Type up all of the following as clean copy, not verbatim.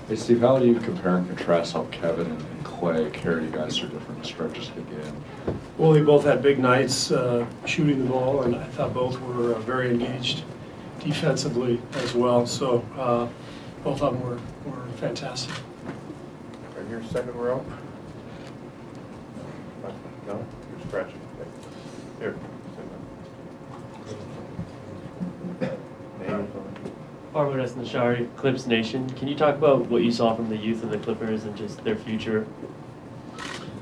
Hey Steve, how do you compare and contrast how Kevin and Klay carry you guys through different stretches of the game? Well, they both had big nights shooting the ball, and I thought both were very engaged defensively as well. So both of them were fantastic. Right here, second row. No, you're scratching. Here. Arvidas Nashari, Clips Nation. Can you talk about what you saw from the youth of the Clippers and just their future?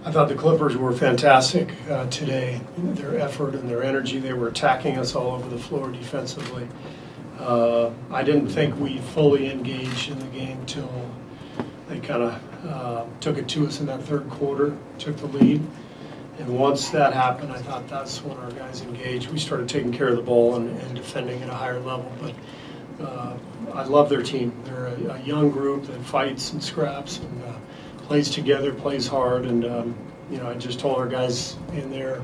I thought the Clippers were fantastic today. Their effort and their energy, they were attacking us all over the floor defensively. I didn't think we fully engaged in the game till they kind of took it to us in that third quarter, took the lead. And once that happened, I thought that's when our guys engaged. We started taking care of the ball and defending at a higher level. But I love their team. They're a young group that fights and scraps and plays together, plays hard. And, I just told our guys in there,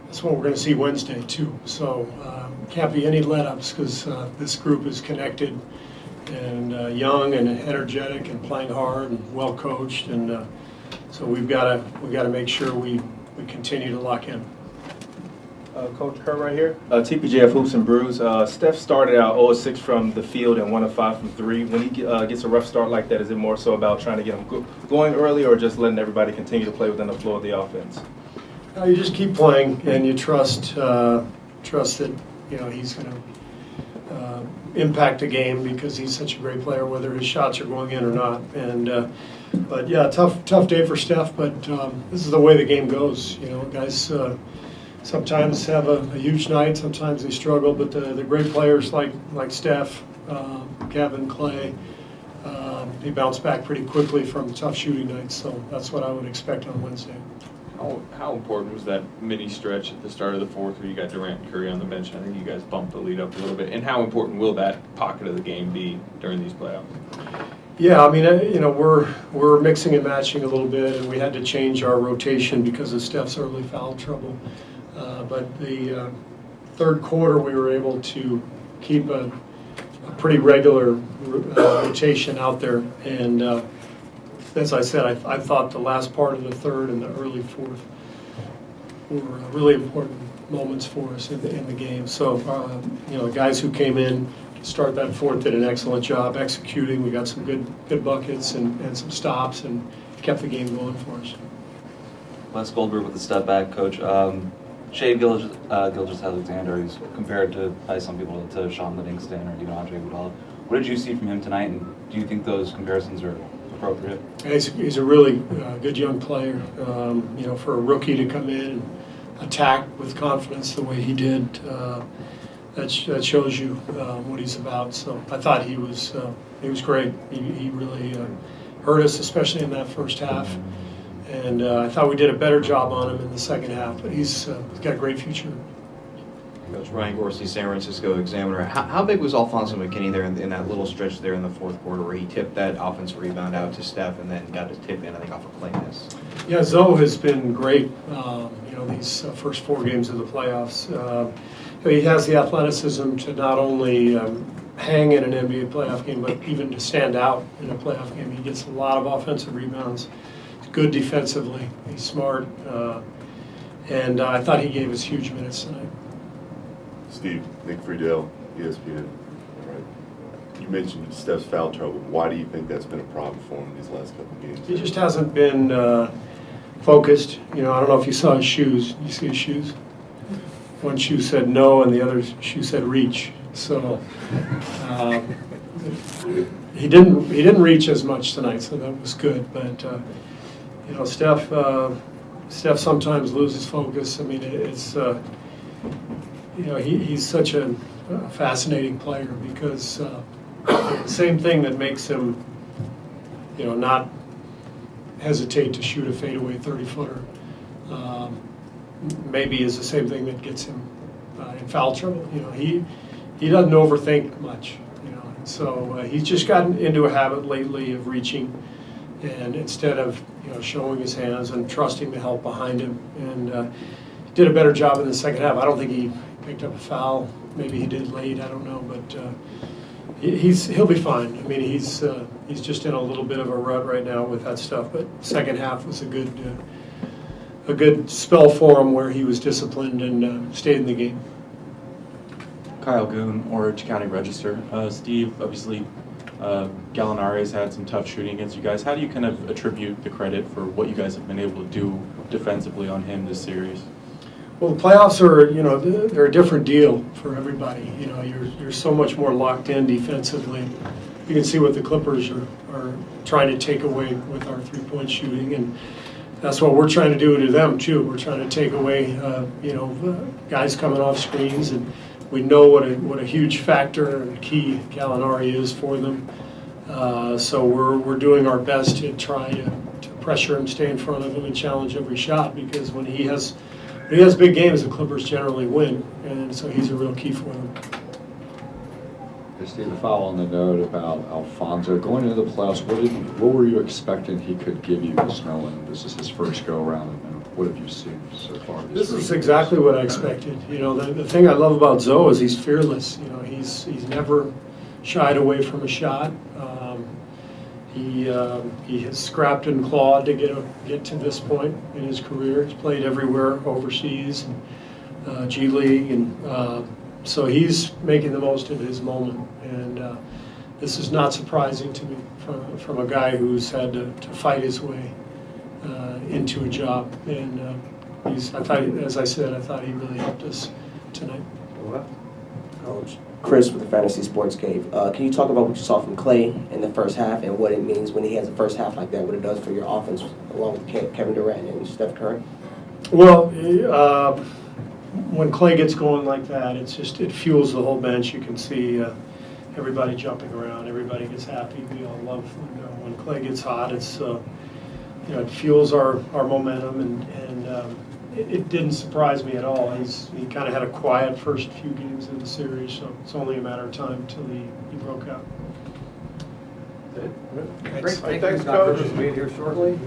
that's what we're going to see Wednesday, too. So can't be any let-ups because this group is connected and young and energetic and playing hard and well-coached. And so we've got to make sure we continue to lock in. Coach Kerr right here. TPJF Hoops and Brews. Steph started out 0-6 from the field and 1-5 from 3. When he gets a rough start like that, is it more so about trying to get him going early or just letting everybody continue to play within the flow of the offense? You just keep playing and you trust that he's going to impact the game because he's such a great player, whether his shots are going in or not. And but yeah, tough day for Steph. But this is the way the game goes. Guys. Sometimes have a huge night, sometimes they struggle, but the great players like Steph, Kevin, Klay, they bounce back pretty quickly from tough shooting nights, so that's what I would expect on Wednesday. How important was that mini stretch at the start of the fourth where you got Durant and Curry on the bench? I think you guys bumped the lead up a little bit. And how important will that pocket of the game be during these playoffs? Yeah, I mean, we're mixing and matching a little bit, and we had to change our rotation because of Steph's early foul trouble. But the third quarter, we were able to keep a pretty regular rotation out there. And as I said, I thought the last part of the third and the early fourth were really important moments for us in the game. So, the guys who came in to start that fourth did an excellent job executing. We got some good buckets and some stops and kept the game going for us. Les Goldberg with the step back, Coach. Shea Gilgeous-Alexander, he's compared by some people to Sean Livingston or even Andre Iguodala. What did you see from him tonight, and do you think those comparisons are appropriate? He's a really good young player. For a rookie to come in and attack with confidence the way he did, that shows you what he's about. So I thought he was great. He really hurt us, especially in that first half. And I thought we did a better job on him in the second half, but he's got a great future. Coach Ryan Gorski, San Francisco Examiner. How big was Alfonso McKinnie there in that little stretch there in the fourth quarter where he tipped that offensive rebound out to Steph and then got his tip in, I think, off a play miss? Yeah, Zoe has been great, these first 4 games of the playoffs. He has the athleticism to not only hang in an NBA playoff game, but even to stand out in a playoff game. He gets a lot of offensive rebounds. Good defensively. He's smart. And I thought he gave us huge minutes tonight. Steve, Nick Friedel, ESPN. All right. You mentioned Steph's foul trouble. Why do you think that's been a problem for him these last couple of games? He just hasn't been focused. I don't know if you saw his shoes. You see his shoes? One shoe said no, and the other shoe said reach. So he didn't reach as much tonight, so that was good. But Steph sometimes loses focus. I mean, it's he's such a fascinating player because the same thing that makes him not hesitate to shoot a fadeaway 30-footer maybe is the same thing that gets him in foul trouble. He doesn't overthink much. So he's just gotten into a habit lately of reaching, and instead of showing his hands and trusting the help behind him, and did a better job in the second half. I don't think he picked up a foul. Maybe he did late. I don't know, He'll be fine. I mean, he's just in a little bit of a rut right now with that stuff. But second half was a good spell for him where he was disciplined and stayed in the game. Kyle Goon, Orange County Register. Steve, obviously, Gallinari's had some tough shooting against you guys. How do you kind of attribute the credit for what you guys have been able to do defensively on him this series? Well, the playoffs are, they're a different deal for everybody. You're so much more locked in defensively. You can see what the Clippers are trying to take away with our three-point shooting, and that's what we're trying to do to them too. We're trying to take away, guys coming off screens, and we know what a huge factor and key Gallinari is for them. So we're doing our best to try to pressure him, stay in front of him, and challenge every shot, because when he has big games, the Clippers generally win, and so he's a real key for them. Hey, Steve, a follow on the note about Alfonso. Going into the playoffs, what were you expecting he could give you, just knowing this is his first go-around, and what have you seen so far? This is exactly what I expected. The thing I love about Zoe is he's fearless. He's never shied away from a shot. He has scrapped and clawed to get to this point in his career. He's played everywhere overseas, and G League, and so he's making the most of his moment. And this is not surprising to me from a guy who's had to fight his way into a job. And as I said, I thought he really helped us tonight. Coach Chris with the Fantasy Sports Cave. Can you talk about what you saw from Klay in the first half and what it means when he has a first half like that, what it does for your offense along with Kevin Durant and Steph Curry? Well, when Klay gets going like that, it fuels the whole bench. You can see everybody jumping around. Everybody gets happy. We all love when Klay gets hot. It's it fuels our momentum, and it didn't surprise me at all. He kind of had a quiet first few games in the series, so it's only a matter of time until he broke out. Thanks, Coach. Be here shortly.